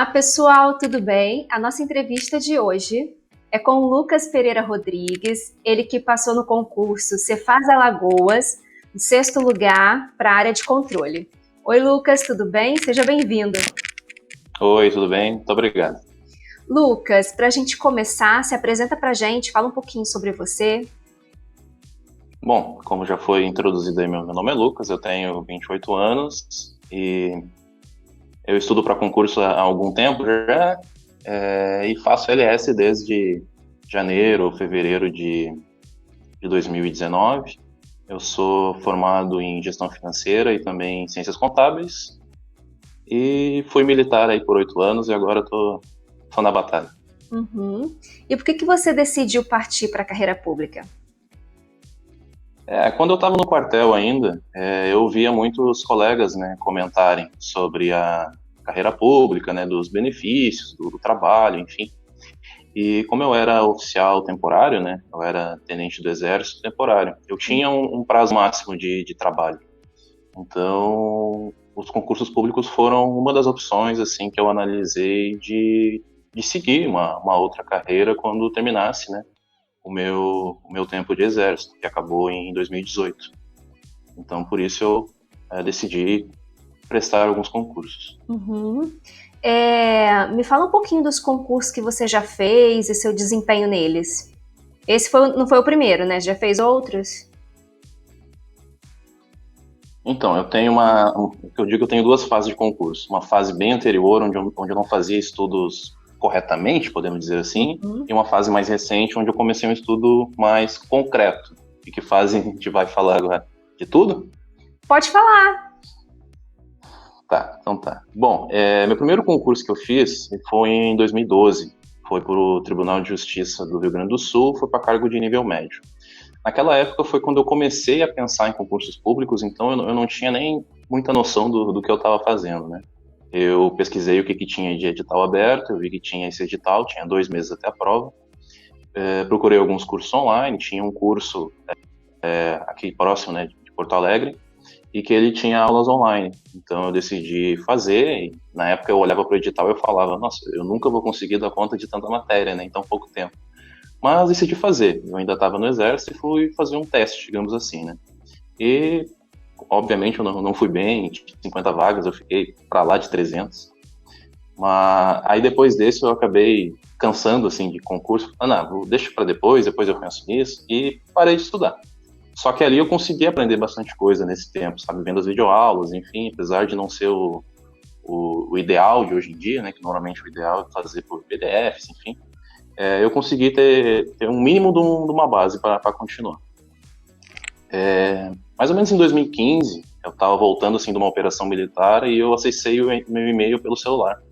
Olá, pessoal, tudo bem? A nossa entrevista de hoje é com o Lucas Pereira Rodrigues, ele que passou no concurso Cefaz Alagoas, em sexto lugar para a área de controle. Oi, Lucas, tudo bem? Seja bem-vindo. Oi, tudo bem? Muito obrigado. Lucas, para a gente começar, se apresenta para a gente, fala um pouquinho sobre você. Bom, como já foi introduzido aí, meu nome é Lucas, eu tenho 28 anos e eu estudo para concurso há algum tempo já e faço LS desde janeiro ou fevereiro de 2019. Eu sou formado em gestão financeira e também em ciências contábeis e fui militar aí por 8 anos e agora estou na batalha. Uhum. E por que você decidiu partir para a carreira pública? Quando eu estava no quartel ainda, eu via muitos colegas, né, comentarem sobre a carreira pública, né, dos benefícios, do trabalho, enfim. E como eu era oficial temporário, né, eu era tenente do exército temporário, eu tinha um prazo máximo de trabalho. Então, os concursos públicos foram uma das opções, assim, que eu analisei de seguir uma outra carreira quando terminasse, né, o meu tempo de exército, que acabou em 2018. Então, por isso eu decidi prestar alguns concursos. Uhum. Me fala um pouquinho dos concursos que você já fez e seu desempenho neles. Esse não foi o primeiro, né? Já fez outros? Então, eu tenho duas fases de concurso. Uma fase bem anterior, onde eu não fazia estudos corretamente, podemos dizer assim, e uma fase mais recente, onde eu comecei um estudo mais concreto. E que fase a gente vai falar agora? De tudo? Pode falar. Tá, então tá. Bom, meu primeiro concurso que eu fiz foi em 2012. Foi para o Tribunal de Justiça do Rio Grande do Sul, foi para cargo de nível médio. Naquela época foi quando eu comecei a pensar em concursos públicos, então eu não tinha nem muita noção do que eu estava fazendo, né? Eu pesquisei o que tinha de edital aberto, eu vi que tinha esse edital, tinha 2 meses até a prova. Procurei alguns cursos online, tinha um curso aqui próximo, né, de Porto Alegre, e que ele tinha aulas online. Então eu decidi fazer, e na época eu olhava para o edital e eu falava, nossa, eu nunca vou conseguir dar conta de tanta matéria, né, em tão pouco tempo. Mas decidi fazer. Eu ainda estava no exército e fui fazer um teste, digamos assim, né? E, obviamente, eu não fui bem, 50 vagas, eu fiquei para lá de 300. Mas aí depois desse eu acabei cansando, assim, de concurso. Deixa para depois eu penso nisso, e parei de estudar. Só que ali eu consegui aprender bastante coisa nesse tempo, sabe? Vendo as videoaulas, enfim, apesar de não ser o ideal de hoje em dia, né? Que normalmente o ideal é fazer por PDFs, enfim. Eu consegui ter um mínimo de uma base para continuar. Mais ou menos em 2015, eu estava voltando assim de uma operação militar e eu acessei o meu e-mail pelo celular.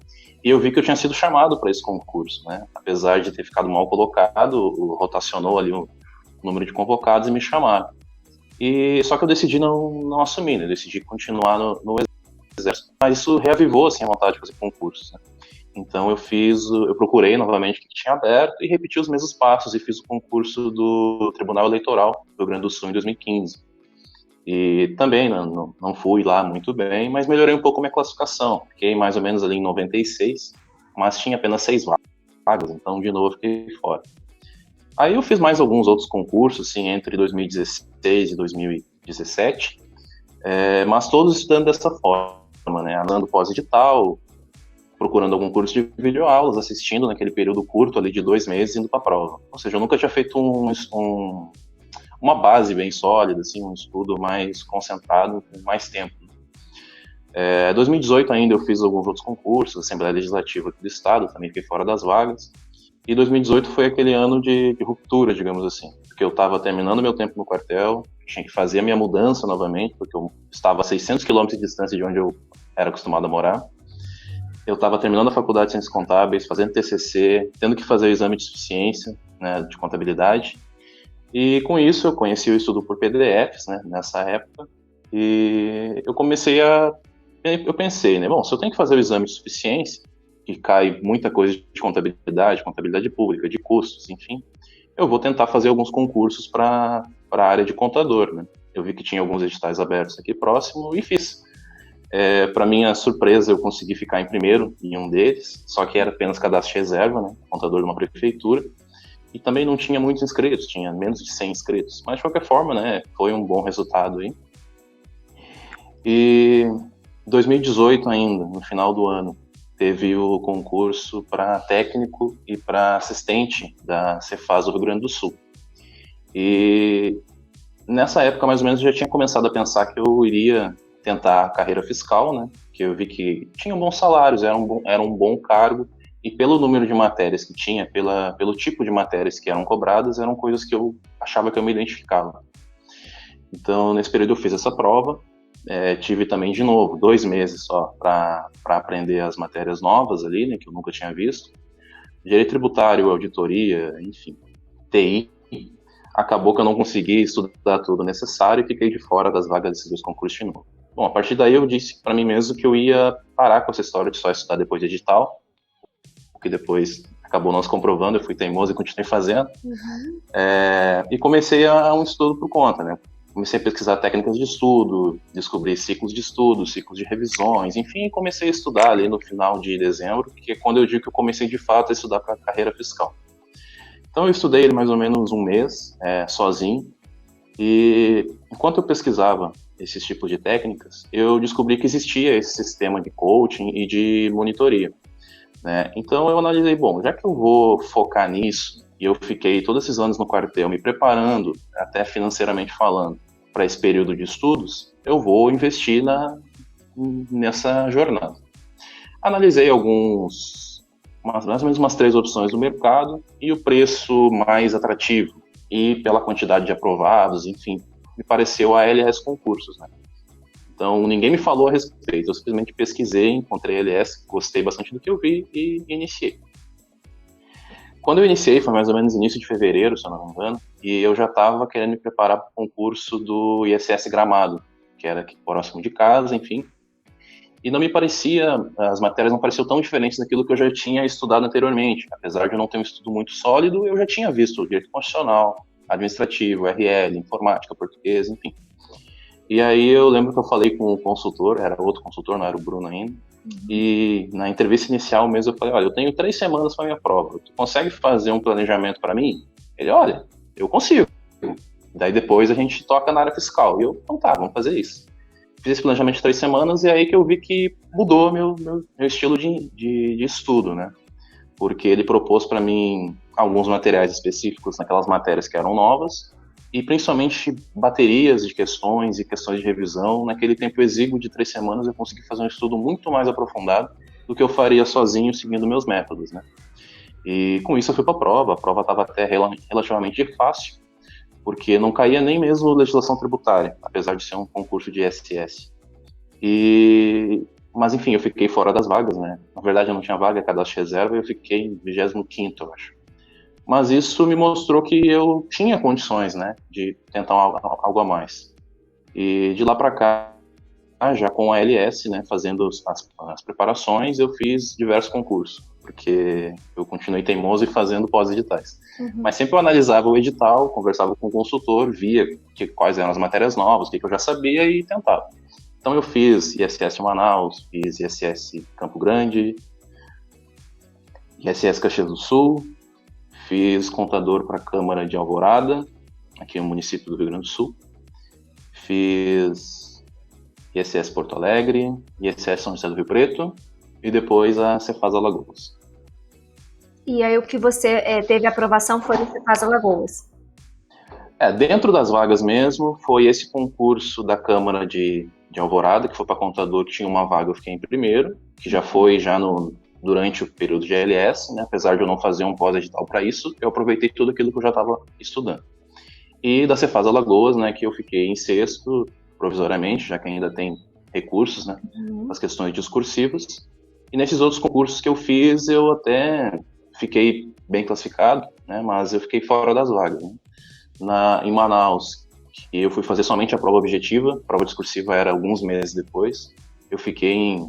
E eu vi que eu tinha sido chamado para esse concurso, né? Apesar de ter ficado mal colocado, rotacionou ali o número de convocados e me chamaram. Só que eu decidi não assumir, né? Eu decidi continuar no exército. Mas isso reavivou assim, a vontade de fazer concursos, né? Então eu procurei novamente o que tinha aberto e repeti os mesmos passos e fiz o concurso do Tribunal Eleitoral do Rio Grande do Sul em 2015. E também não fui lá muito bem, mas melhorei um pouco minha classificação. Fiquei mais ou menos ali em 96, mas tinha apenas 6 vagas, então de novo fiquei fora. Aí eu fiz mais alguns outros concursos, assim, entre 2016 e 2017, mas todos estudando dessa forma, né? Andando pós-edital, procurando algum curso de videoaulas, assistindo naquele período curto ali de 2 meses, indo para a prova. Ou seja, eu nunca tinha feito uma base bem sólida, assim, um estudo mais concentrado, com mais tempo. Em 2018 ainda eu fiz alguns outros concursos, Assembleia Legislativa aqui do Estado, também fiquei fora das vagas. E 2018 foi aquele ano de ruptura, digamos assim, porque eu estava terminando meu tempo no quartel, tinha que fazer a minha mudança novamente, porque eu estava a 600 quilômetros de distância de onde eu era acostumado a morar. Eu estava terminando a faculdade de Ciências Contábeis, fazendo TCC, tendo que fazer o exame de suficiência, né, de contabilidade. E com isso eu conheci o estudo por PDFs, né, nessa época. E eu pensei, né, bom, se eu tenho que fazer o exame de suficiência, que cai muita coisa de contabilidade pública, de custos, enfim, eu vou tentar fazer alguns concursos para a área de contador, né. Eu vi que tinha alguns editais abertos aqui próximo e fiz. Para minha surpresa, eu consegui ficar em primeiro em um deles, só que era apenas cadastro de reserva, né, contador de uma prefeitura, e também não tinha muitos inscritos, tinha menos de 100 inscritos, mas de qualquer forma, né, foi um bom resultado aí. E em 2018 ainda, no final do ano, teve o concurso para técnico e para assistente da Cefaz do Rio Grande do Sul. E nessa época, mais ou menos, eu já tinha começado a pensar que eu iria tentar a carreira fiscal, né? Que eu vi que tinha bons salários, era um bom cargo, e pelo número de matérias que tinha, pelo tipo de matérias que eram cobradas, eram coisas que eu achava que eu me identificava. Então, nesse período eu fiz essa prova, tive também, de novo, 2 meses só para aprender as matérias novas ali, né, que eu nunca tinha visto. Direito tributário, auditoria, enfim, TI. Acabou que eu não consegui estudar tudo necessário e fiquei de fora das vagas desses 2 concursos de novo. Bom, a partir daí eu disse para mim mesmo que eu ia parar com essa história de só estudar depois de edital, o que depois acabou não se comprovando, eu fui teimoso e continuei fazendo. Uhum. E comecei um estudo por conta, né? Comecei a pesquisar técnicas de estudo, descobri ciclos de estudo, ciclos de revisões, enfim, comecei a estudar ali no final de dezembro, que é quando eu digo que eu comecei de fato a estudar para a carreira fiscal. Então eu estudei ele mais ou menos um mês, sozinho, e enquanto eu pesquisava esses tipos de técnicas, eu descobri que existia esse sistema de coaching e de monitoria, né? Então eu analisei, bom, já que eu vou focar nisso, e eu fiquei todos esses anos no quartel me preparando, até financeiramente falando, para esse período de estudos, eu vou investir nessa jornada. Analisei mais ou menos umas 3 opções do mercado e o preço mais atrativo e pela quantidade de aprovados, enfim, me pareceu a LS Concursos, né? Então, ninguém me falou a respeito, eu simplesmente pesquisei, encontrei a LS, gostei bastante do que eu vi e iniciei. Quando eu iniciei, foi mais ou menos início de fevereiro, se eu não me engano, e eu já estava querendo me preparar para o concurso do ISS Gramado, que era aqui próximo de casa, enfim. E não me parecia, as matérias não pareciam tão diferentes daquilo que eu já tinha estudado anteriormente. Apesar de eu não ter um estudo muito sólido, eu já tinha visto direito constitucional, administrativo, RL, informática, português, enfim. E aí eu lembro que eu falei com o consultor, era outro consultor, não era o Bruno ainda, e na entrevista inicial mesmo eu falei, olha, eu tenho 3 semanas para minha prova, tu consegue fazer um planejamento para mim? Ele, olha, eu consigo. Daí depois a gente toca na área fiscal. E eu, então tá, vamos fazer isso. Fiz esse planejamento de 3 semanas e aí que eu vi que mudou meu estilo de estudo, né? Porque ele propôs para mim alguns materiais específicos naquelas matérias que eram novas, e principalmente baterias de questões e questões de revisão. Naquele tempo exíguo de 3 semanas eu consegui fazer um estudo muito mais aprofundado do que eu faria sozinho seguindo meus métodos, né? E com isso eu fui para a prova estava até relativamente fácil, porque não caía nem mesmo legislação tributária, apesar de ser um concurso de ISS. Mas enfim, eu fiquei fora das vagas, né? Na verdade eu não tinha vaga, cadastro de reserva, e eu fiquei em 25º, eu acho. Mas isso me mostrou que eu tinha condições, né, de tentar algo a mais. E de lá para cá, já com a LS, né, fazendo as preparações, eu fiz diversos concursos, porque eu continuei teimoso e fazendo pós-editais. Uhum. Mas sempre eu analisava o edital, conversava com o consultor, via quais eram as matérias novas, o que eu já sabia e tentava. Então eu fiz ISS Manaus, fiz ISS Campo Grande, ISS Caxias do Sul, fiz contador para a Câmara de Alvorada, aqui no município do Rio Grande do Sul. Fiz ISS Porto Alegre, ISS São José do Rio Preto e depois a Cefaz Alagoas. E aí o que você teve aprovação foi o Cefaz Alagoas? Dentro das vagas mesmo, foi esse concurso da Câmara de Alvorada, que foi para contador, que tinha uma vaga, eu fiquei em primeiro, que já foi durante o período de ALS, né? Apesar de eu não fazer um pós-edital para isso, eu aproveitei tudo aquilo que eu já estava estudando. E da Cefaz Alagoas, né, que eu fiquei em 6º, provisoriamente, já que ainda tem recursos, né, as questões discursivas. E nesses outros concursos que eu fiz, eu até fiquei bem classificado, né, mas eu fiquei fora das vagas, né. Em Manaus, eu fui fazer somente a prova objetiva, a prova discursiva era alguns meses depois, eu fiquei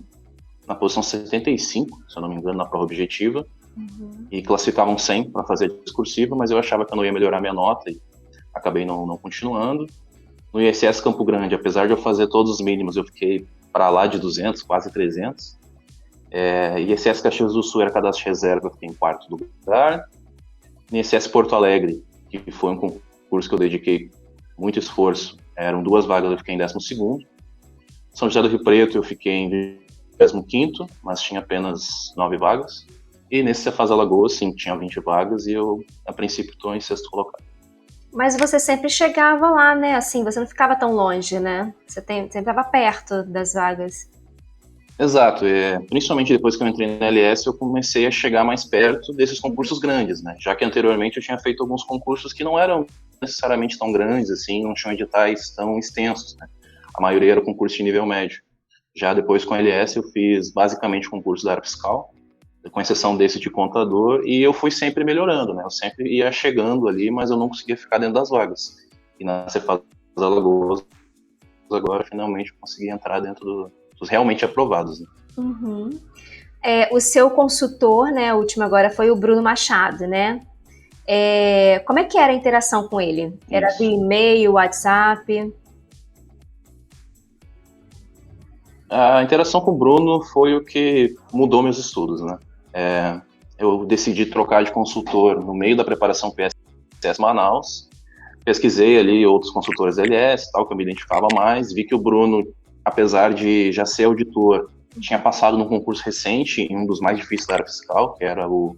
na posição 75, se eu não me engano, na prova objetiva, e classificavam 100 para fazer a discursiva, mas eu achava que eu não ia melhorar minha nota e acabei não continuando. No ISS Campo Grande, apesar de eu fazer todos os mínimos, eu fiquei para lá de 200, quase 300. ISS Caxias do Sul era cadastro de reserva, eu fiquei em quarto lugar. ISS Porto Alegre, que foi um concurso que eu dediquei muito esforço, eram 2 vagas, eu fiquei em 12º. São José do Rio Preto eu fiquei em 25º, mas tinha apenas 9 vagas. E nesse Cefaz Alagoas, sim, tinha 20 vagas e eu, a princípio, estou em sexto colocado. Mas você sempre chegava lá, né? Assim, você não ficava tão longe, né? Você sempre estava perto das vagas. Exato, principalmente depois que eu entrei na LS, eu comecei a chegar mais perto desses concursos grandes, né? Já que anteriormente eu tinha feito alguns concursos que não eram necessariamente tão grandes, assim, não tinham editais tão extensos, né? A maioria era concurso de nível médio. Já depois com a LS eu fiz basicamente concurso da área fiscal, com exceção desse de contador, e eu fui sempre melhorando, né? Eu sempre ia chegando ali, mas eu não conseguia ficar dentro das vagas. E na Cefaz Alagoas, agora finalmente eu consegui entrar dentro dos realmente aprovados, né? Uhum. O seu consultor, né, o último agora foi o Bruno Machado, né? Como é que era a interação com ele? Era Isso. via e-mail, WhatsApp? A interação com o Bruno foi o que mudou meus estudos, né? Eu decidi trocar de consultor no meio da preparação PSS Manaus, pesquisei ali outros consultores LS, tal, que eu me identificava mais, vi que o Bruno, apesar de já ser auditor, tinha passado num concurso recente, em um dos mais difíceis da área fiscal, que era o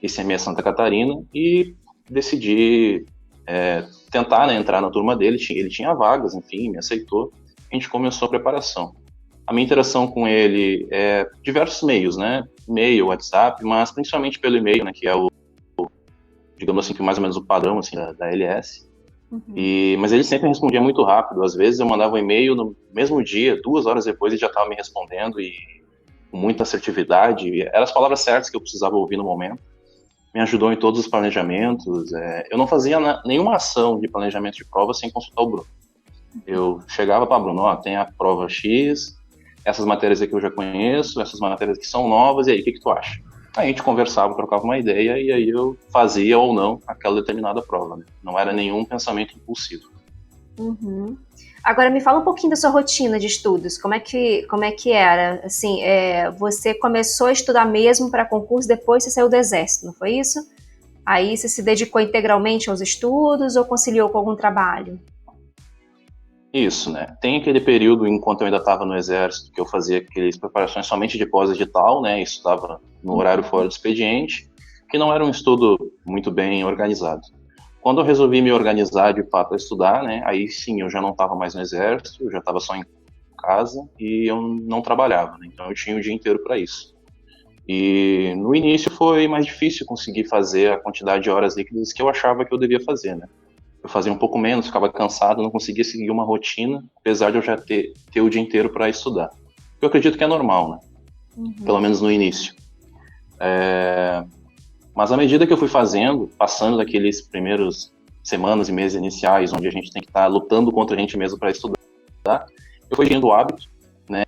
ICMS Santa Catarina, e decidi tentar, né, entrar na turma dele. Ele tinha vagas, enfim, me aceitou. A gente começou a preparação. A minha interação com ele é diversos meios, né? E-mail, WhatsApp, mas principalmente pelo e-mail, né? Que é digamos assim, que mais ou menos o padrão assim, da LS. Uhum. Mas ele sempre respondia muito rápido. Às vezes eu mandava um e-mail no mesmo dia, 2 horas depois ele já estava me respondendo, e com muita assertividade. Eram as palavras certas que eu precisava ouvir no momento. Me ajudou em todos os planejamentos. Eu não fazia nenhuma ação de planejamento de prova sem consultar o Bruno. Eu chegava para o Bruno, tem a prova X, essas matérias aqui eu já conheço, essas matérias que são novas, e aí, o que tu acha? Aí a gente conversava, trocava uma ideia, e aí eu fazia ou não aquela determinada prova, né? Não era nenhum pensamento impulsivo. Uhum. Agora me fala um pouquinho da sua rotina de estudos, como é que era? Assim, você começou a estudar mesmo para concurso, depois você saiu do exército, não foi isso? Aí você se dedicou integralmente aos estudos ou conciliou com algum trabalho? Isso, né? Tem aquele período, enquanto eu ainda estava no exército, que eu fazia aquelas preparações somente de pós-edital, né? Estudava no horário fora do expediente, que não era um estudo muito bem organizado. Quando eu resolvi me organizar de fato a estudar, né? Aí sim, eu já não estava mais no exército, eu já estava só em casa e eu não trabalhava, né? Então eu tinha o dia inteiro para isso. E no início foi mais difícil conseguir fazer a quantidade de horas líquidas que eu achava que eu devia fazer, né? Eu fazia um pouco menos, ficava cansado, não conseguia seguir uma rotina, apesar de eu já ter o dia inteiro para estudar. Eu acredito que é normal, né? Uhum. Pelo menos no início. Mas à medida que eu fui fazendo, passando daqueles primeiros semanas e meses iniciais, onde a gente tem que estar lutando contra a gente mesmo para estudar, eu fui tendo o hábito, né?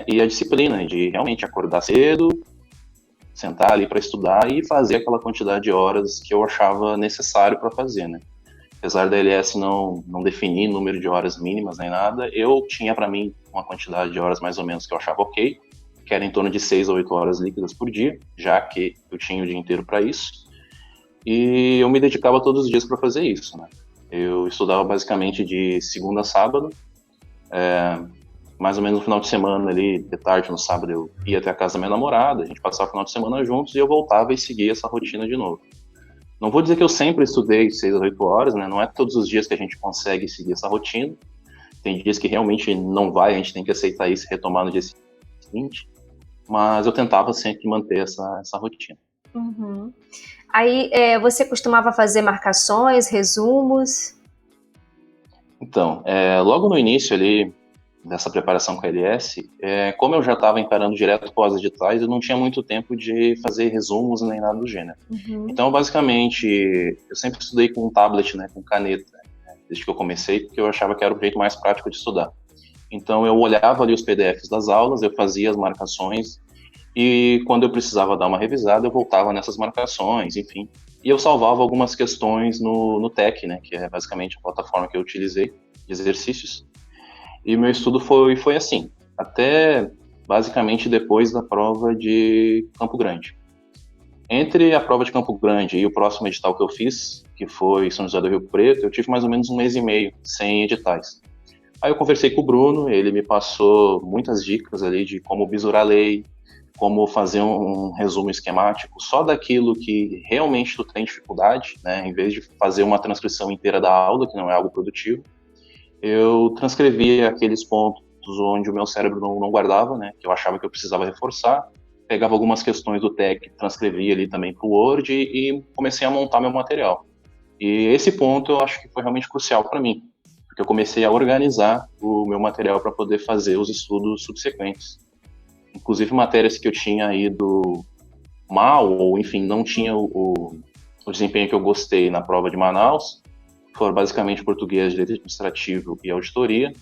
E a disciplina de realmente acordar cedo, sentar ali para estudar e fazer aquela quantidade de horas que eu achava necessário para fazer, né? Apesar da LS não definir número de horas mínimas nem nada, eu tinha para mim uma quantidade de horas mais ou menos que eu achava ok, que era em torno de 6 a 8 horas líquidas por dia, já que eu tinha o dia inteiro para isso. E eu me dedicava todos os dias para fazer isso, né? Eu estudava basicamente de segunda a sábado, mais ou menos no final de semana ali, de tarde no sábado eu ia até a casa da minha namorada, a gente passava o final de semana juntos e eu voltava e seguia essa rotina de novo. Não vou dizer que eu sempre estudei 6 a 8 horas, né? Não é todos os dias que a gente consegue seguir essa rotina. Tem dias que realmente não vai, a gente tem que aceitar isso e retomar no dia seguinte. Mas eu tentava sempre manter essa rotina. Uhum. Aí você costumava fazer marcações, resumos? Então, logo no início ali dessa preparação com a LS, como eu já estava encarando direto pós-editais, eu não tinha muito tempo de fazer resumos nem nada do gênero. Uhum. Então, basicamente, eu sempre estudei com um tablet, né, com caneta, né, desde que eu comecei, porque eu achava que era o jeito mais prático de estudar. Então, eu olhava ali os PDFs das aulas, eu fazia as marcações, e quando eu precisava dar uma revisada, eu voltava nessas marcações, enfim. E eu salvava algumas questões no TEC, né, que é basicamente a plataforma que eu utilizei de exercícios. E meu estudo foi assim. até basicamente depois da prova de Campo Grande. Entre a prova de Campo Grande e o próximo edital que eu fiz, que foi São José do Rio Preto, eu tive mais ou menos 1 mês e meio sem editais. Aí eu conversei com o Bruno, ele me passou muitas dicas ali de como bisurar a lei, como fazer um resumo esquemático só daquilo que realmente tu tem dificuldade, né? Em vez de fazer uma transcrição inteira da aula, que não é algo produtivo, eu transcrevi aqueles pontos onde o meu cérebro não guardava, né? Que eu achava que eu precisava reforçar, pegava algumas questões do TEC, transcrevia ali também para o Word e comecei a montar meu material. E esse ponto eu acho que foi realmente crucial para mim, porque eu comecei a organizar o meu material para poder fazer os estudos subsequentes. Inclusive matérias que eu tinha ido mal, ou enfim, não tinha o desempenho que eu gostei na prova de Manaus, foram basicamente português, direito administrativo e auditoria.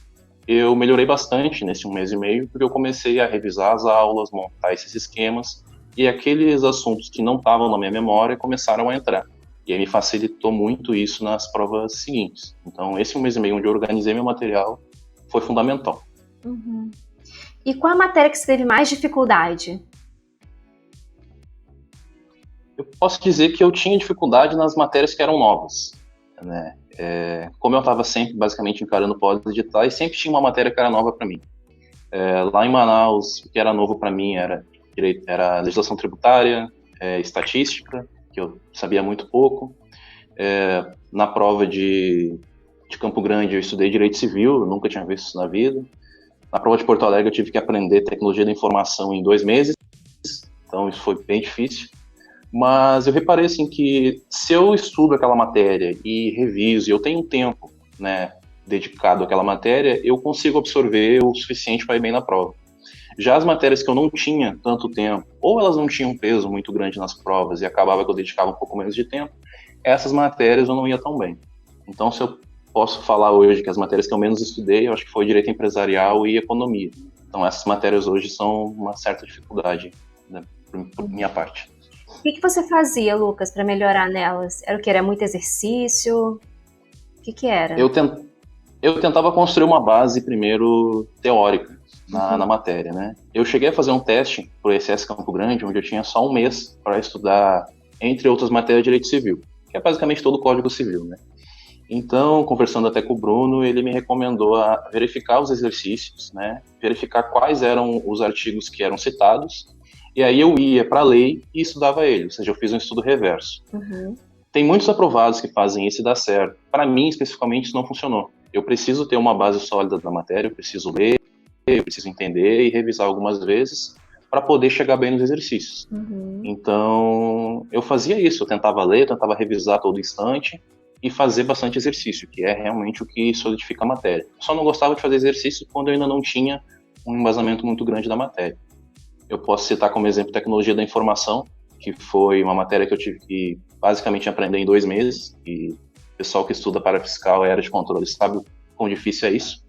Eu melhorei bastante nesse 1 mês e meio, porque eu comecei a revisar as aulas, montar esses esquemas, e aqueles assuntos que não estavam na minha memória começaram a entrar. E aí me facilitou muito isso nas provas seguintes. Então, esse 1 mês e meio onde eu organizei meu material foi fundamental. Uhum. E qual a matéria que você teve mais dificuldade? Eu posso dizer que eu tinha dificuldade nas matérias que eram novas, né? Como eu estava sempre basicamente encarando pós-editais, sempre tinha uma matéria que era nova para mim. Lá em Manaus, o que era novo para mim era legislação tributária, estatística, que eu sabia muito pouco. Na prova de Campo Grande eu estudei direito civil, eu nunca tinha visto isso na vida. Na prova de Porto Alegre eu tive que aprender tecnologia da informação em 2 meses, então isso foi bem difícil. Mas eu reparei assim que se eu estudo aquela matéria e reviso, e eu tenho um tempo, né, dedicado àquela matéria, eu consigo absorver o suficiente para ir bem na prova. Já as matérias que eu não tinha tanto tempo, ou elas não tinham um peso muito grande nas provas e acabava que eu dedicava um pouco menos de tempo, essas matérias eu não ia tão bem. Então, se eu posso falar hoje que as matérias que eu menos estudei, eu acho que foi direito empresarial e economia. Então, essas matérias hoje são uma certa dificuldade, né, por minha parte. O que você fazia, Lucas, para melhorar nelas? Era o que? Era muito exercício? O que era? Eu tentava construir uma base primeiro teórica na matéria, né? Eu cheguei a fazer um teste para o ECS Campo Grande, onde eu tinha só 1 mês para estudar, entre outras matérias, direito civil, que é basicamente todo o Código Civil, né? Então, conversando até com o Bruno, ele me recomendou a verificar os exercícios, né? Verificar quais eram os artigos que eram citados. E aí eu ia para a lei e estudava ele, ou seja, eu fiz um estudo reverso. Uhum. Tem muitos aprovados que fazem isso e dá certo. Para mim, especificamente, isso não funcionou. Eu preciso ter uma base sólida da matéria, eu preciso ler, eu preciso entender e revisar algumas vezes para poder chegar bem nos exercícios. Uhum. Então, eu fazia isso, eu tentava ler, eu tentava revisar a todo instante e fazer bastante exercício, que é realmente o que solidifica a matéria. Eu só não gostava de fazer exercício quando eu ainda não tinha um embasamento muito grande da matéria. Eu posso citar como exemplo tecnologia da informação, que foi uma matéria que eu tive que basicamente aprender em 2 meses, e o pessoal que estuda para fiscal e área de controle sabe o quão difícil é isso.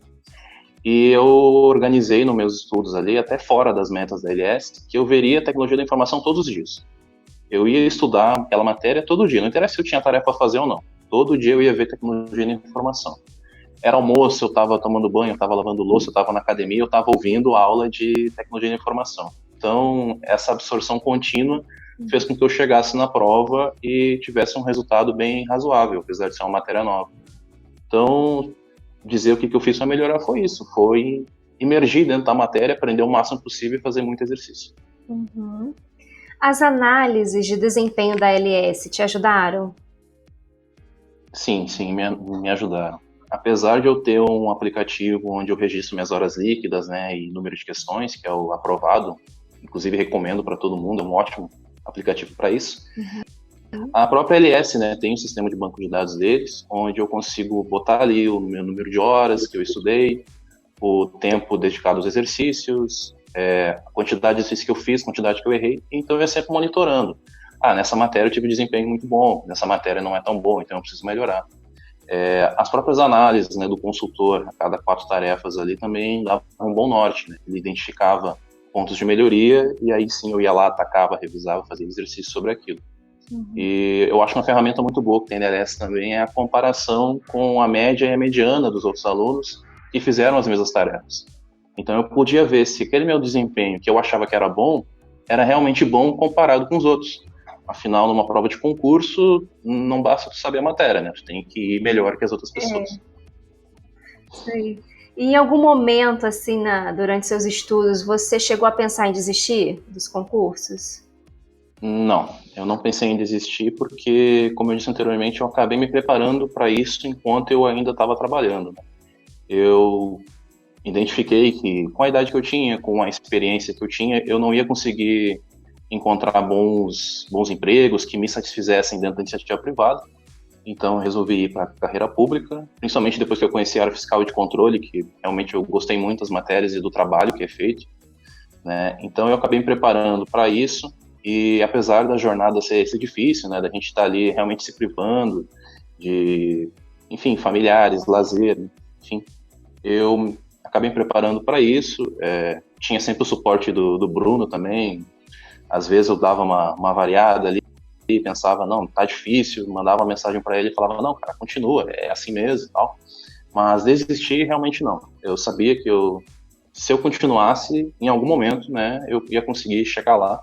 E eu organizei nos meus estudos ali, até fora das metas da LS, que eu veria tecnologia da informação todos os dias. Eu ia estudar aquela matéria todo dia, não interessa se eu tinha tarefa a fazer ou não. Todo dia eu ia ver tecnologia da informação. Era almoço, eu estava tomando banho, eu estava lavando louça, eu estava na academia, eu estava ouvindo aula de tecnologia da informação. Então, essa absorção contínua fez com que eu chegasse na prova e tivesse um resultado bem razoável, apesar de ser uma matéria nova. Então, dizer o que eu fiz para melhorar foi isso, foi imergir dentro da matéria, aprender o máximo possível e fazer muito exercício. Uhum. As análises de desempenho da LS te ajudaram? Sim, me ajudaram. Apesar de eu ter um aplicativo onde eu registro minhas horas líquidas, né, e número de questões, que é o Aprovado, inclusive recomendo para todo mundo, é um ótimo aplicativo para isso. Uhum. A própria LS, né, tem um sistema de banco de dados deles, onde eu consigo botar ali o meu número de horas que eu estudei, o tempo dedicado aos exercícios, a quantidade de exercícios que eu fiz, a quantidade que eu errei, então eu ia sempre monitorando. Nessa matéria eu tive desempenho muito bom, nessa matéria não é tão bom, então eu preciso melhorar. As próprias análises, né, do consultor, a cada 4 tarefas ali, também davam um bom norte, né? Ele identificava pontos de melhoria e aí sim eu ia lá, atacava, revisava, fazia exercício sobre aquilo. Uhum. E eu acho uma ferramenta muito boa que tem na LS também é a comparação com a média e a mediana dos outros alunos que fizeram as mesmas tarefas. Então eu podia ver se aquele meu desempenho, que eu achava que era bom, era realmente bom comparado com os outros. Afinal, numa prova de concurso, não basta tu saber a matéria, né? Tu tem que ir melhor que as outras pessoas. Sei. E em algum momento, assim, durante seus estudos, você chegou a pensar em desistir dos concursos? Não, eu não pensei em desistir porque, como eu disse anteriormente, eu acabei me preparando para isso enquanto eu ainda estava trabalhando, né? Eu identifiquei que, com a idade que eu tinha, com a experiência que eu tinha, eu não ia conseguir encontrar bons empregos que me satisfizessem dentro da iniciativa privada. Então, eu resolvi ir para a carreira pública, principalmente depois que eu conheci a área fiscal e de controle, que realmente eu gostei muito das matérias e do trabalho que é feito, né? Então, eu acabei me preparando para isso. E apesar da jornada ser difícil, né, da gente estar ali realmente se privando de, enfim, familiares, lazer, enfim, eu acabei me preparando para isso. Tinha sempre o suporte do Bruno também. Às vezes eu dava uma variada ali e pensava, não, tá difícil, mandava uma mensagem para ele e falava, não, cara, continua, é assim mesmo e tal. Mas desistir realmente não. Eu sabia que se eu continuasse, em algum momento, né, eu ia conseguir chegar lá.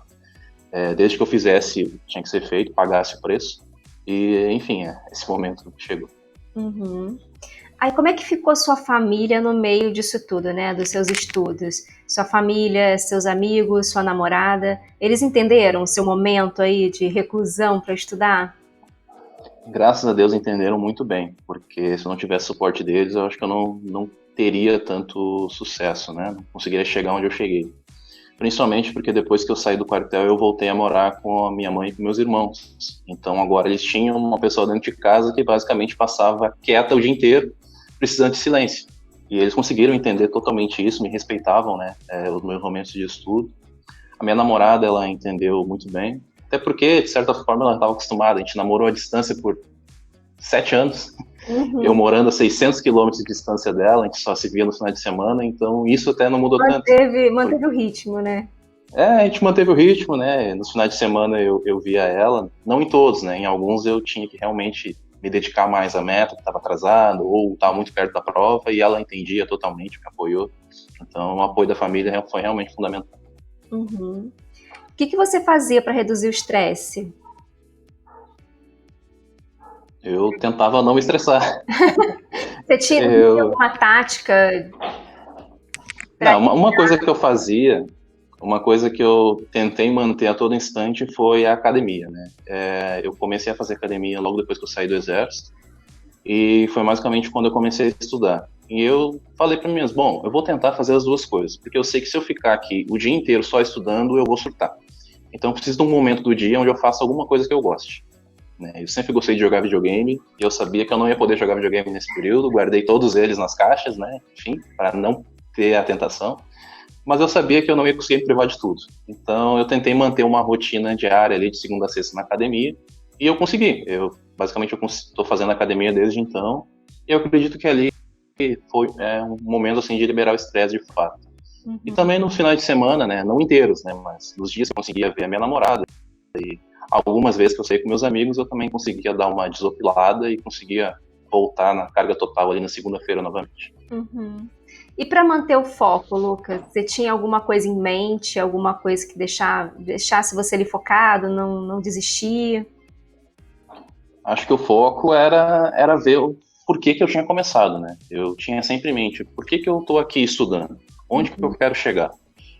Desde que eu fizesse o que tinha que ser feito, pagasse o preço. E, enfim, esse momento chegou. Uhum. Aí como é que ficou sua família no meio disso tudo, né? Dos seus estudos? Sua família, seus amigos, sua namorada, eles entenderam o seu momento aí de reclusão para estudar? Graças a Deus entenderam muito bem, porque se eu não tivesse suporte deles, eu acho que eu não teria tanto sucesso, né? Não conseguiria chegar onde eu cheguei. Principalmente porque depois que eu saí do quartel, eu voltei a morar com a minha mãe e com meus irmãos. Então agora eles tinham uma pessoa dentro de casa que basicamente passava quieta o dia inteiro, precisando de silêncio. E eles conseguiram entender totalmente isso, me respeitavam, né? Os meus momentos de estudo. A minha namorada, ela entendeu muito bem. Até porque, de certa forma, ela estava acostumada. A gente namorou à distância por 7 anos. Eu Uhum. morando a 600 quilômetros de distância dela, a gente só se via no final de semana. Então isso até não mudou tanto. Manteve o ritmo, né? A gente manteve o ritmo, né? Nos finais de semana eu via ela, não em todos, né? Em alguns eu tinha que realmente me dedicar mais à meta, que estava atrasado, ou estava muito perto da prova, e ela entendia totalmente, me apoiou. Então, o apoio da família foi realmente fundamental. Uhum. O que você fazia para reduzir o estresse? Eu tentava não me estressar. Você tinha Eu... alguma tática para Não, uma coisa que eu fazia, uma coisa que eu tentei manter a todo instante foi a academia, né? Eu comecei a fazer academia logo depois que eu saí do exército, e foi basicamente quando eu comecei a estudar. E eu falei para mim mesmo, bom, eu vou tentar fazer as duas coisas, porque eu sei que se eu ficar aqui o dia inteiro só estudando, eu vou surtar. Então eu preciso de um momento do dia onde eu faça alguma coisa que eu goste, né? Eu sempre gostei de jogar videogame, e eu sabia que eu não ia poder jogar videogame nesse período, guardei todos eles nas caixas, né? Enfim, para não ter a tentação. Mas eu sabia que eu não ia conseguir me privar de tudo. Então eu tentei manter uma rotina diária ali de segunda a sexta na academia, e eu consegui. Basicamente eu estou fazendo academia desde então, e eu acredito que ali foi um momento assim de liberar o estresse de fato. E também nos finais de semana, né, não inteiros, né, mas nos dias que eu conseguia ver a minha namorada, e algumas vezes que eu saí com meus amigos, eu também conseguia dar uma desopilada e conseguia voltar na carga total ali na segunda-feira novamente. Uhum. E para manter o foco, Lucas, você tinha alguma coisa em mente, alguma coisa que deixasse você ali focado, não desistir? Acho que o foco era ver o porquê que eu tinha começado, né? Eu tinha sempre em mente, por que que eu estou aqui estudando? Onde que eu quero chegar?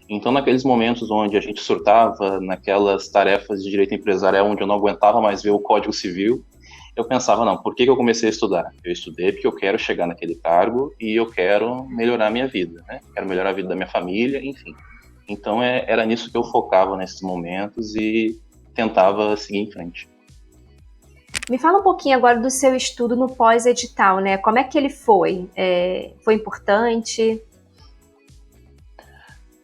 Então, naqueles momentos onde a gente surtava, naquelas tarefas de direito empresarial onde eu não aguentava mais ver o Código Civil, eu pensava, não, por que que eu comecei a estudar? Eu estudei porque eu quero chegar naquele cargo e eu quero melhorar a minha vida, né? Quero melhorar a vida da minha família, enfim. Então, era nisso que eu focava nesses momentos e tentava seguir em frente. Me fala um pouquinho agora do seu estudo no pós-edital, né? Como é que ele foi? Foi importante?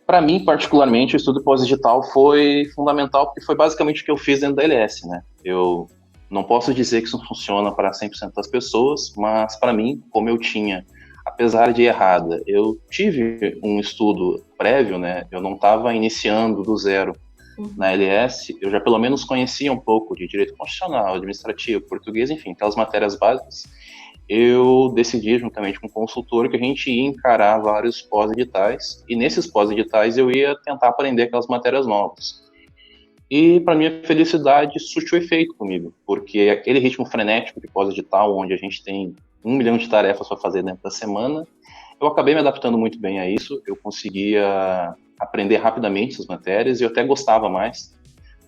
Para mim, particularmente, o estudo pós-digital foi fundamental porque foi basicamente o que eu fiz dentro da LS, né? Eu não posso dizer que isso funciona para 100% das pessoas, mas para mim, como eu tinha, apesar de errada, eu tive um estudo prévio, né? Eu não estava iniciando do zero na LS, eu já pelo menos conhecia um pouco de direito constitucional, administrativo, português, enfim, aquelas matérias básicas. eu decidi, juntamente com o consultor, que a gente ia encarar vários pós-editais, e nesses pós-editais eu ia tentar aprender aquelas matérias novas. E, para minha felicidade, surtiu efeito comigo, porque aquele ritmo frenético de pós-edital, onde a gente tem 1 milhão de tarefas para fazer dentro da semana, eu acabei me adaptando muito bem a isso, eu conseguia aprender rapidamente essas matérias, e eu até gostava mais,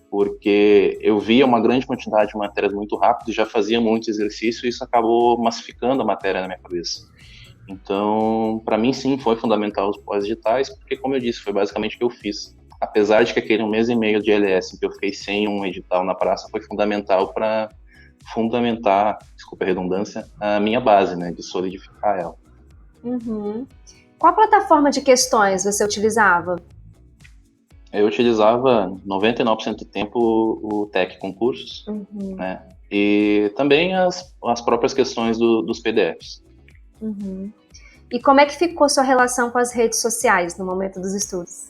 porque eu via uma grande quantidade de matérias muito rápido e já fazia muito exercício, e isso acabou massificando a matéria na minha cabeça. Então, para mim, sim, foi fundamental os pós-editais, porque, como eu disse, foi basicamente o que eu fiz. Apesar de que aquele 1 mês e meio de LS que eu fiquei sem um edital na praça foi fundamental para fundamentar, desculpa a redundância, a minha base, né, de solidificar ela. Uhum. Qual plataforma de questões você utilizava? Eu utilizava 99% do tempo o TEC Concursos, né, e também as próprias questões dos PDFs. Uhum. E como é que ficou sua relação com as redes sociais no momento dos estudos?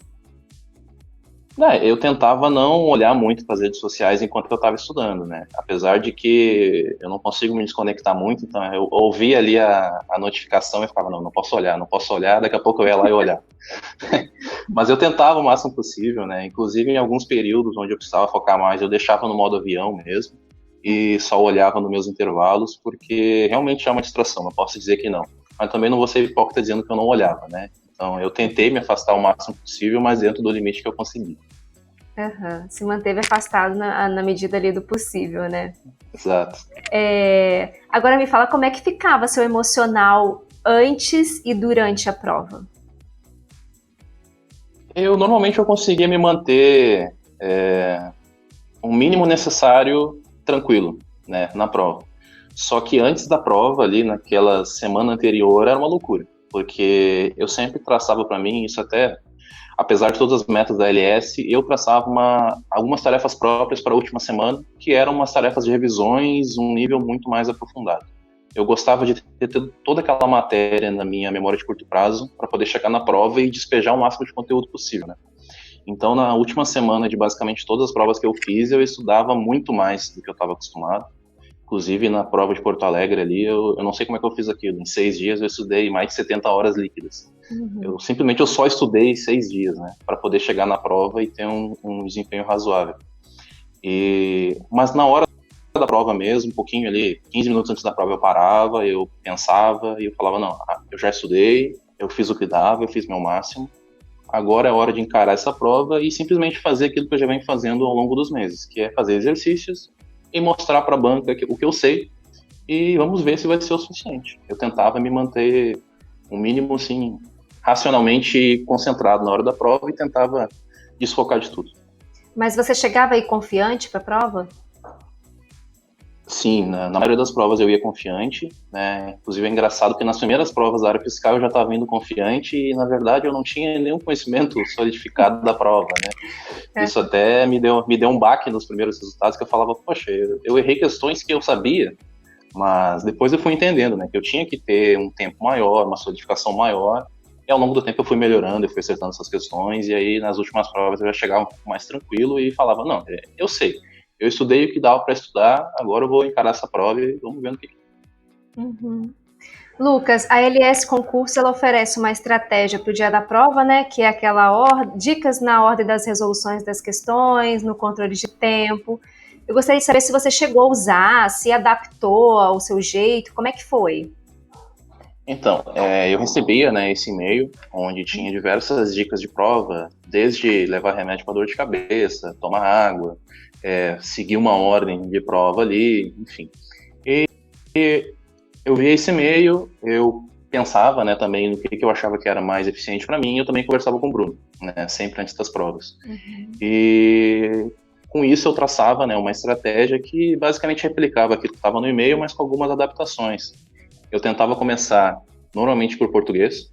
Eu tentava não olhar muito para as redes sociais enquanto eu estava estudando, né? Apesar de que eu não consigo me desconectar muito, então eu ouvia ali a notificação e ficava, não posso olhar, daqui a pouco eu ia lá e olhar. Mas eu tentava o máximo possível, né? Inclusive em alguns períodos onde eu precisava focar mais, eu deixava no modo avião mesmo e só olhava nos meus intervalos, porque realmente é uma distração, não posso dizer que não. Mas também não vou ser hipócrita dizendo que eu não olhava, né? Então eu tentei me afastar o máximo possível, mas dentro do limite que eu consegui. Se manteve afastado na medida ali do possível, né? Exato. Agora me fala como é que ficava seu emocional antes e durante a prova? Normalmente eu conseguia me manter o mínimo necessário tranquilo, né, na prova. Só que antes da prova, ali naquela semana anterior, era uma loucura, porque eu sempre traçava para mim, isso até, apesar de todas as metas da LS, eu traçava algumas tarefas próprias para a última semana, que eram umas tarefas de revisões, um nível muito mais aprofundado. Eu gostava de ter toda aquela matéria na minha memória de curto prazo para poder chegar na prova e despejar o máximo de conteúdo possível, né? Então, na última semana de basicamente todas as provas que eu fiz, eu estudava muito mais do que eu estava acostumado. Inclusive, na prova de Porto Alegre ali, eu não sei como é que eu fiz aquilo. Em 6 dias eu estudei mais de 70 horas líquidas. Eu só estudei 6 dias, né? Para poder chegar na prova e ter um desempenho razoável. Mas na hora da prova mesmo, um pouquinho ali, 15 minutos antes da prova eu parava, eu pensava e eu falava, não, eu já estudei, eu fiz o que dava, eu fiz meu máximo. Agora é hora de encarar essa prova e simplesmente fazer aquilo que eu já venho fazendo ao longo dos meses, que é fazer exercícios e mostrar para a banca o que eu sei e vamos ver se vai ser o suficiente. Eu tentava me manter um mínimo, assim, racionalmente concentrado na hora da prova e tentava desfocar de tudo. Mas você chegava aí confiante para a prova? Sim, na maioria das provas eu ia confiante, né? Inclusive é engraçado porque nas primeiras provas da área fiscal eu já estava indo confiante e, na verdade, eu não tinha nenhum conhecimento solidificado da prova, né? Isso até me deu um baque nos primeiros resultados, que eu falava, poxa, eu errei questões que eu sabia, mas depois eu fui entendendo, né? Que eu tinha que ter um tempo maior, uma solidificação maior, e ao longo do tempo eu fui melhorando, eu fui acertando essas questões, e aí nas últimas provas eu já chegava um pouco mais tranquilo e falava, não, eu sei. Eu estudei o que dava para estudar, agora eu vou encarar essa prova e vamos ver no que. Lucas, a LS Concurso ela oferece uma estratégia para o dia da prova, né? Que é aquela dicas na ordem das resoluções das questões, no controle de tempo. Eu gostaria de saber se você chegou a usar, se adaptou ao seu jeito, como é que foi? Então, eu recebia, né, esse e-mail onde tinha diversas dicas de prova, desde levar remédio para dor de cabeça, tomar água, seguir uma ordem de prova ali, enfim. E eu vi esse e-mail, eu pensava, né, também no que eu achava que era mais eficiente para mim, eu também conversava com o Bruno, né, sempre antes das provas. E com isso eu traçava, né, uma estratégia que basicamente replicava aquilo que estava no e-mail, mas com algumas adaptações. Eu tentava começar normalmente por português,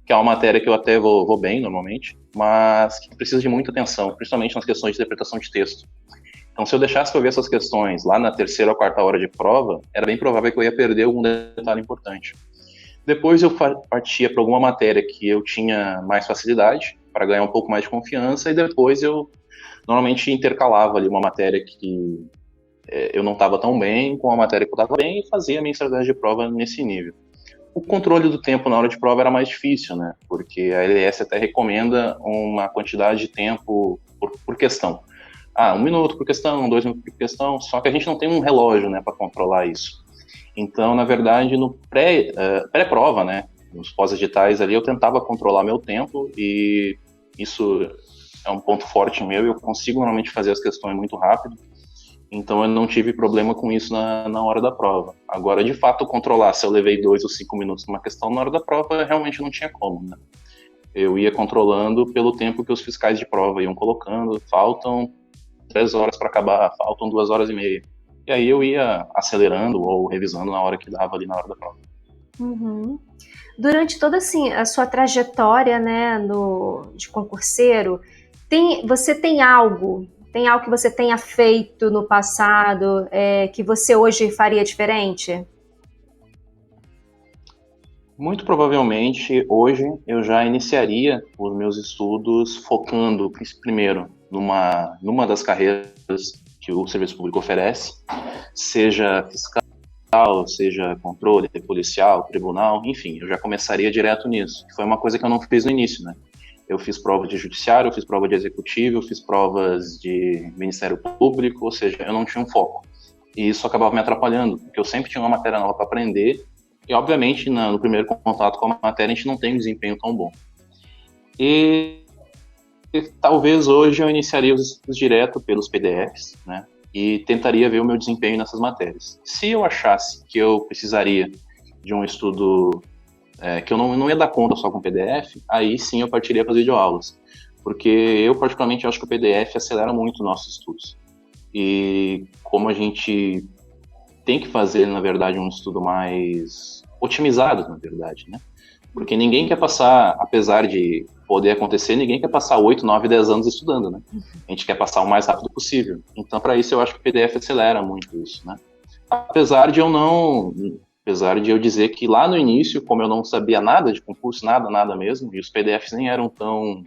que é uma matéria que eu até vou bem normalmente, mas que precisa de muita atenção, principalmente nas questões de interpretação de texto. Então, se eu deixasse para ver essas questões lá na terceira ou quarta hora de prova, era bem provável que eu ia perder algum detalhe importante. Depois eu partia para alguma matéria que eu tinha mais facilidade, para ganhar um pouco mais de confiança, e depois eu normalmente intercalava ali uma matéria que eu não estava tão bem com a matéria que eu estava bem e fazia a minha estratégia de prova nesse nível. O controle do tempo na hora de prova era mais difícil, né? Porque a LS até recomenda uma quantidade de tempo por questão. 1 minuto por questão, 2 minutos por questão, só que a gente não tem um relógio, né, para controlar isso. Então, na verdade, no pré-prova, né, nos pós-editais ali, eu tentava controlar meu tempo e isso é um ponto forte meu, eu consigo normalmente fazer as questões muito rápido. Então eu não tive problema com isso na hora da prova. Agora, de fato, controlar se eu levei 2 ou 5 minutos numa questão na hora da prova, realmente não tinha como, né? Eu ia controlando pelo tempo que os fiscais de prova iam colocando. Faltam 3 horas para acabar, faltam 2 horas e meia. E aí eu ia acelerando ou revisando na hora que dava ali na hora da prova. Uhum. Durante toda assim, a sua trajetória, né, de concurseiro, você tem algo que você tenha feito no passado que você hoje faria diferente? Muito provavelmente, hoje, eu já iniciaria os meus estudos focando, primeiro, numa das carreiras que o serviço público oferece, seja fiscal, seja controle, policial, tribunal, enfim, eu já começaria direto nisso, que foi uma coisa que eu não fiz no início, né? Eu fiz prova de judiciário, eu fiz prova de executivo, eu fiz provas de Ministério Público, ou seja, eu não tinha um foco. E isso acabava me atrapalhando, porque eu sempre tinha uma matéria nova para aprender, e obviamente no primeiro contato com a matéria a gente não tem um desempenho tão bom. E talvez hoje eu iniciaria os estudos direto pelos PDFs, né? E tentaria ver o meu desempenho nessas matérias. Se eu achasse que eu precisaria de um estudo que eu não ia dar conta só com PDF, aí sim eu partiria para as videoaulas. Porque eu, particularmente, acho que o PDF acelera muito nossos estudos. E como a gente tem que fazer, na verdade, um estudo mais otimizado, na verdade, né? Porque ninguém quer passar, apesar de poder acontecer, ninguém quer passar 8, 9, 10 anos estudando, né? A gente quer passar o mais rápido possível. Então, para isso, eu acho que o PDF acelera muito isso, né? Apesar de eu dizer que lá no início, como eu não sabia nada de concurso, nada mesmo, e os PDFs nem eram tão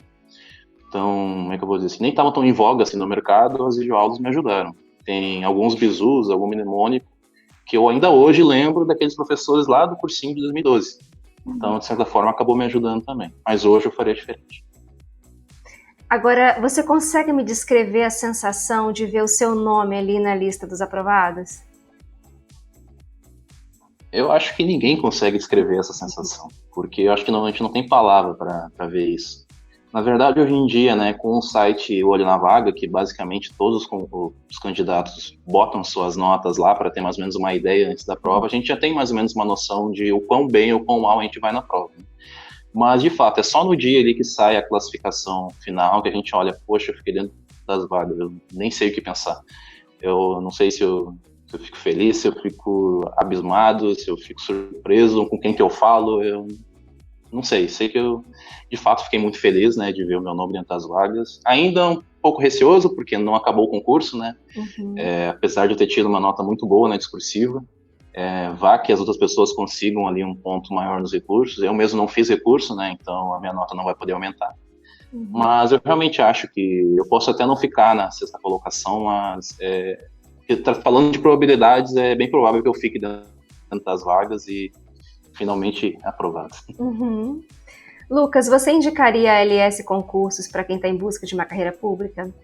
como é que eu vou dizer assim, nem estavam tão em voga assim no mercado, as videoaulas me ajudaram. Tem alguns bizus, algum mnemônico, que eu ainda hoje lembro daqueles professores lá do cursinho de 2012. Então, de certa forma, acabou me ajudando também. Mas hoje eu faria diferente. Agora, você consegue me descrever a sensação de ver o seu nome ali na lista dos aprovados? Eu acho que ninguém consegue descrever essa sensação, porque eu acho que a gente não tem palavra para ver isso. Na verdade, hoje em dia, né, com o site Olho na Vaga, que basicamente todos os candidatos botam suas notas lá para ter mais ou menos uma ideia antes da prova, a gente já tem mais ou menos uma noção de o quão bem ou quão mal a gente vai na prova. Mas, de fato, é só no dia ali que sai a classificação final que a gente olha, poxa, eu fiquei dentro das vagas, eu nem sei o que pensar. Eu não sei se eu fico feliz, se eu fico abismado, se eu fico surpreso com quem que eu falo, eu não sei. Sei que eu, de fato, fiquei muito feliz, né, de ver o meu nome dentro das vagas. Ainda um pouco receoso, porque não acabou o concurso, né, apesar de eu ter tido uma nota muito boa na discursiva, vá que as outras pessoas consigam ali um ponto maior nos recursos. Eu mesmo não fiz recurso, né, então a minha nota não vai poder aumentar. Mas eu realmente acho que eu posso até não ficar na sexta colocação, mas falando de probabilidades, é bem provável que eu fique dentro das vagas e finalmente aprovado. Lucas, você indicaria a LS Concursos para quem está em busca de uma carreira pública?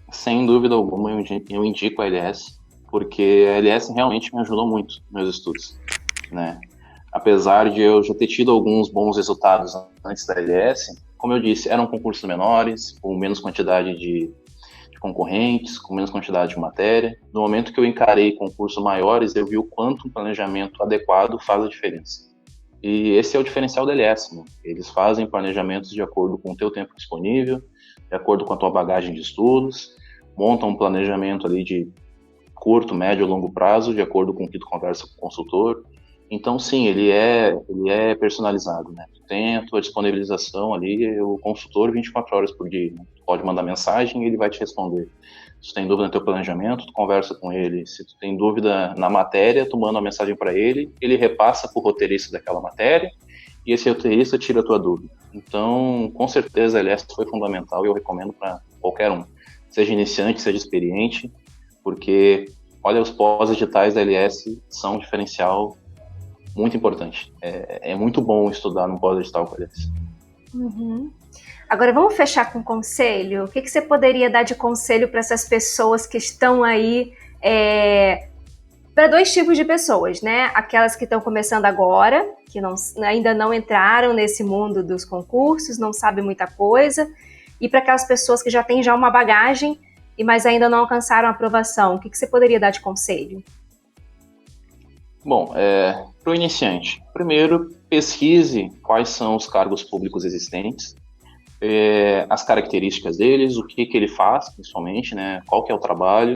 Sem dúvida alguma, eu indico a LS, porque a LS realmente me ajudou muito nos meus estudos, né? Apesar de eu já ter tido alguns bons resultados antes da LS, como eu disse, eram concursos menores, com menos quantidade de concorrentes, com menos quantidade de matéria. No momento que eu encarei concursos maiores, eu vi o quanto um planejamento adequado faz a diferença. E esse é o diferencial da LS, né? Eles fazem planejamentos de acordo com o teu tempo disponível, de acordo com a tua bagagem de estudos, montam um planejamento ali de curto, médio e longo prazo, de acordo com o que tu conversa com o consultor. Então, sim, ele é personalizado, né? Tu tem a tua disponibilização ali, o consultor 24 horas por dia, né? Tu pode mandar mensagem e ele vai te responder. Se tu tem dúvida no teu planejamento, tu conversa com ele. Se tu tem dúvida na matéria, tu manda uma mensagem para ele, ele repassa para o roteirista daquela matéria e esse roteirista tira a tua dúvida. Então, com certeza, a LS foi fundamental e eu recomendo para qualquer um, seja iniciante, seja experiente, porque, olha, os pós-editais da LS são um diferencial muito importante. É muito bom estudar no pós-edital com a LS. Uhum. Agora vamos fechar com conselho. O que você poderia dar de conselho para essas pessoas que estão aí, para dois tipos de pessoas, né? Aquelas que estão começando agora, que ainda não entraram nesse mundo dos concursos, não sabem muita coisa, e para aquelas pessoas que já têm uma bagagem, mas ainda não alcançaram a aprovação. O que você poderia dar de conselho? Bom, para o iniciante, primeiro pesquise quais são os cargos públicos existentes, as características deles, o que ele faz, principalmente, né? Qual que é o trabalho,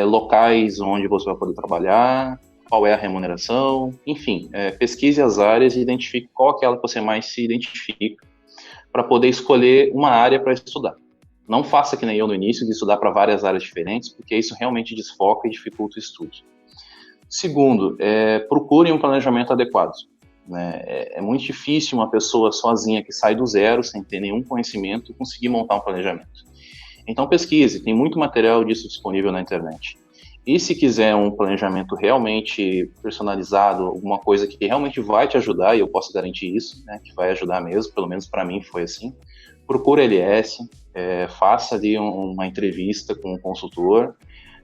locais onde você vai poder trabalhar, qual é a remuneração, enfim, pesquise as áreas e identifique qual é aquela que você mais se identifica para poder escolher uma área para estudar. Não faça que nem eu no início, de estudar para várias áreas diferentes, porque isso realmente desfoca e dificulta o estudo. Segundo, procure um planejamento adequado. Né? É muito difícil uma pessoa sozinha que sai do zero, sem ter nenhum conhecimento, conseguir montar um planejamento. Então pesquise, tem muito material disso disponível na internet. E se quiser um planejamento realmente personalizado, alguma coisa que realmente vai te ajudar, e eu posso garantir isso, né, que vai ajudar mesmo, pelo menos para mim foi assim, procure a LS, faça ali uma entrevista com um consultor,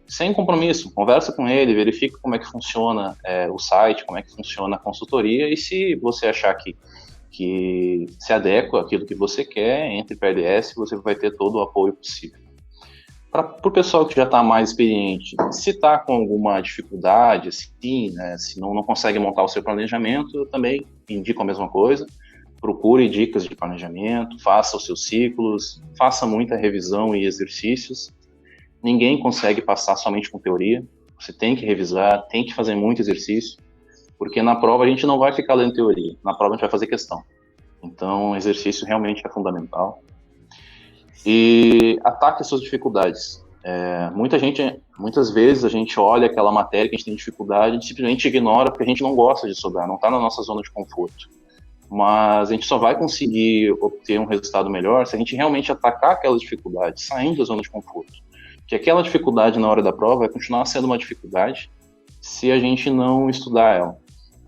sem compromisso, conversa com ele, verifica como é que funciona o site, como é que funciona a consultoria, e se você achar que se adequa àquilo que você quer, entre para a LS, você vai ter todo o apoio possível. Para o pessoal que já está mais experiente, se está com alguma dificuldade, assim, né, se não consegue montar o seu planejamento, eu também indico a mesma coisa. Procure dicas de planejamento, faça os seus ciclos, faça muita revisão e exercícios. Ninguém consegue passar somente com teoria. Você tem que revisar, tem que fazer muito exercício, porque na prova a gente não vai ficar lendo teoria, na prova a gente vai fazer questão. Então, exercício realmente é fundamental. E ataque as suas dificuldades. Muitas vezes a gente olha aquela matéria que a gente tem dificuldade, a gente simplesmente ignora porque a gente não gosta de estudar, não está na nossa zona de conforto. Mas a gente só vai conseguir obter um resultado melhor se a gente realmente atacar aquela dificuldade, saindo da zona de conforto. Porque aquela dificuldade na hora da prova vai continuar sendo uma dificuldade se a gente não estudar ela.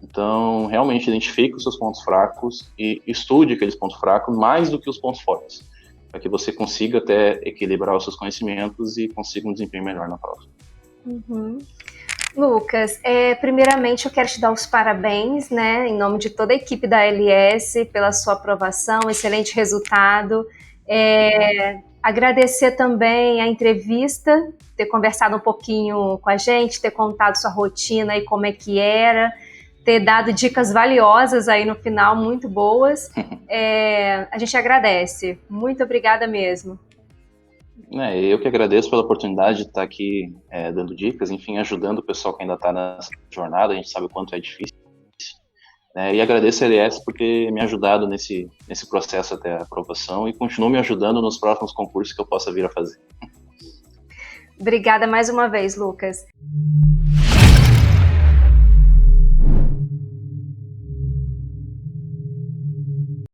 Então, realmente identifique os seus pontos fracos e estude aqueles pontos fracos mais do que os pontos fortes, para que você consiga até equilibrar os seus conhecimentos e consiga um desempenho melhor na prova. Uhum. Lucas, primeiramente eu quero te dar os parabéns, né, em nome de toda a equipe da LS, pela sua aprovação, excelente resultado. Agradecer também a entrevista, ter conversado um pouquinho com a gente, ter contado sua rotina e como é que era, ter dado dicas valiosas aí no final, muito boas. A gente agradece. Muito obrigada mesmo. Eu que agradeço pela oportunidade de estar aqui dando dicas, enfim, ajudando o pessoal que ainda está nessa jornada, a gente sabe o quanto é difícil. E agradeço a LS por ter me ajudado nesse processo até a aprovação e continua me ajudando nos próximos concursos que eu possa vir a fazer. Obrigada mais uma vez, Lucas.